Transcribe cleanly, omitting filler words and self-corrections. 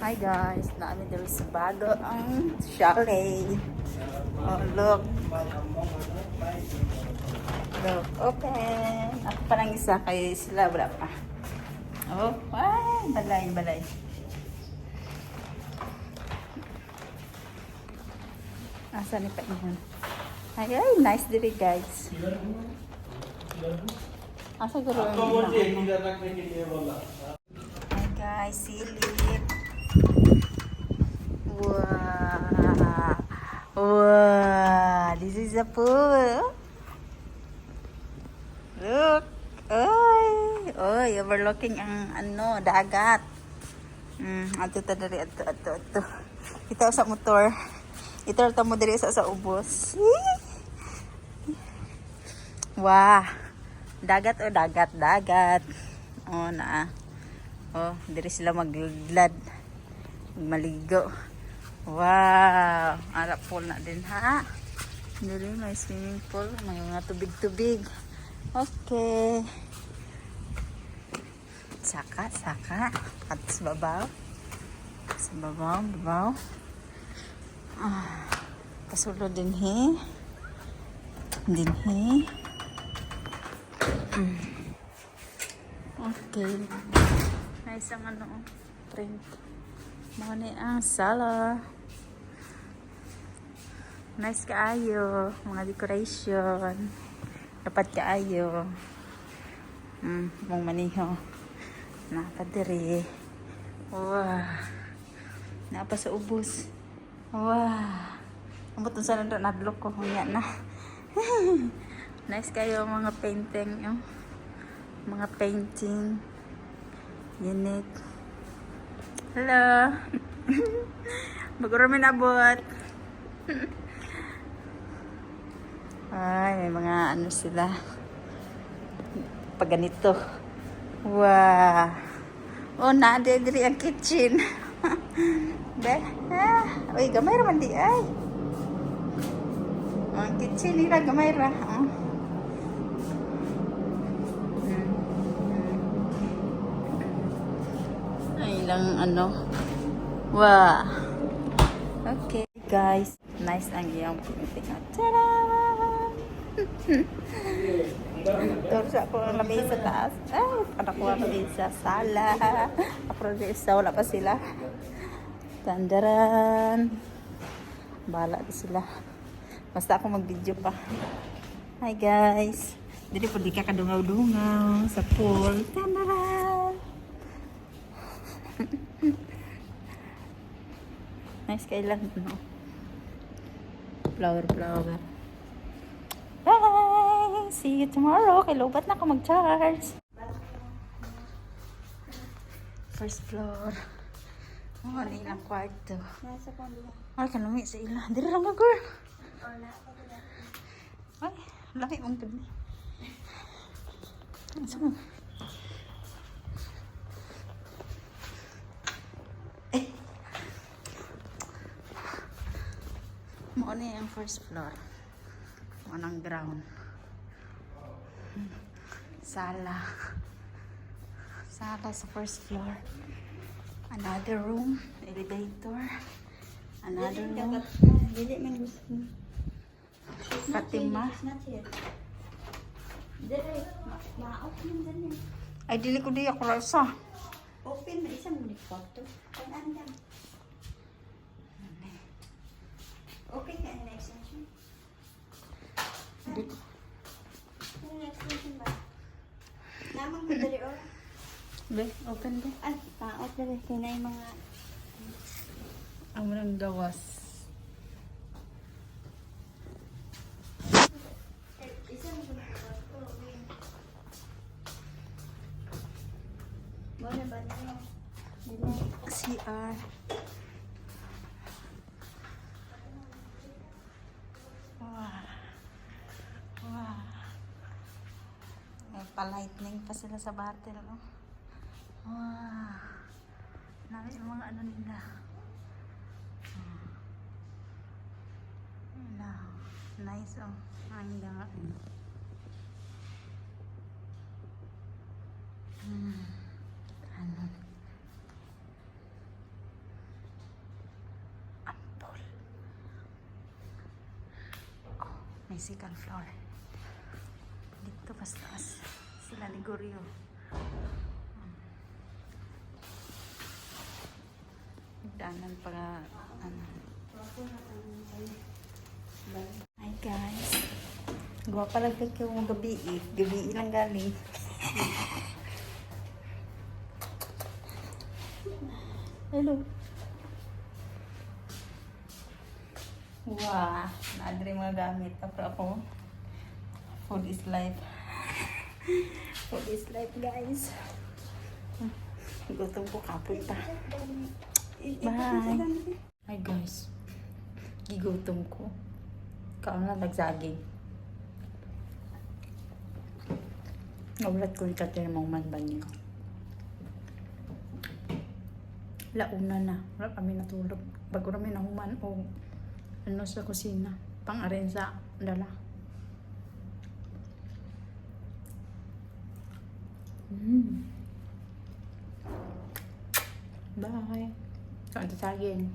Hi guys, namin dito sa bago ang chalet. Oh, look. Look, open. Ako pa lang isa, kayo sila wala pa. Oh, ay, balay, balay. Asa ni pa yun? Ay, ay, nice diri guys. Asa guro yun? Hi guys, silip. Wow. Wow, this is a pool. Look. Oy, oy, overlooking ang ano, dagat. Ato ta diri ato. Kita sa motor. Ito ta mo diri sa ubos. Wah. Dagat o dagat. Oh na. Oh, diri sila maglad. Maligo. Wow, ara pool na din ha. Diri may swimming pool, may mga tubig-tubig. Okay. Saka. At sa babaw. Sa babaw. Pasulo din he. Okay. Nice ang ano, print. Mga ni ang sala. Nice kaayo. Mga decoration. Dapat kaayo. Mong maniho. Napadiri. Wow. Napa sa ubos. Wow. Ambot sa nandun nadlok ko. Hunya na. Nice kayo mga painting. Mga painting. Unique. Hello. Baguro may nabot. Ay, may mga ano sila. Pag ganito. Wow. Oh, diri ang kitchen. Be? Uy, gamay raman di ay. Ang kitchen nila, gamay ra. Ay lang ano. Wow. Okay, guys. Nice ang iyong painting. Tada! Torsa ko ang lamig sa taas. Ay, anak ko ang lamig sa sala. Aprodesa, wala pa sila. Tandaran. Bahala na sila. Basta ako mag-video pa. Hi guys. Dili po di ka kadungaw-dungaw sa pool. Tandaran. Nice kailan, no? Flower. Bye! See you tomorrow. Kay lobat na ako mag-charge. First floor. Oh, ano ilang kwarto. Nasa pamilya. Ay, kanumi sa ila. Dili lang ka, girl. Ay, laki mong gabi. Saan? Mo na yung first floor. Mo ng ground. Sala sa first floor. Another room, elevator. Another room. Dili man gusto. Fatima. Dili, ma-open din. Ay, dili ko di ako rasa. Open na isang ulit photo. Kan lang. Okay ka na extension? Ano extension ba? Namang madali o? Be, open be. Ay, paot na rin. Kaya na yung mga... Ang walang gawas. Isang ulit photo. Bona ba niyo? CR. Wow. May pa-lightning pa sila sa battle, no? Wow. Nami yung mga ano nila. Nice, oh. Ang ganda. Ano? May second floor. Dito mas taas. Sila ni Goryo. Danan para ano. Hi guys. Gawa pala kayo mga gabi eh. Gabi lang galing. Hello. Wow. Naadri mga gamit. Tapos ako. Food is life. Food is life guys. Gutom ko kapon pa. Bye. Hi guys. Gigutom ko. Kaon na nagsaging. Naulat ko yung tatay ng mga manban niyo. Launa na. Wala kami natulog. Bago kami nahuman o ano sa kusina. Pang-arin sa dala. Bye. Kaon tatagin.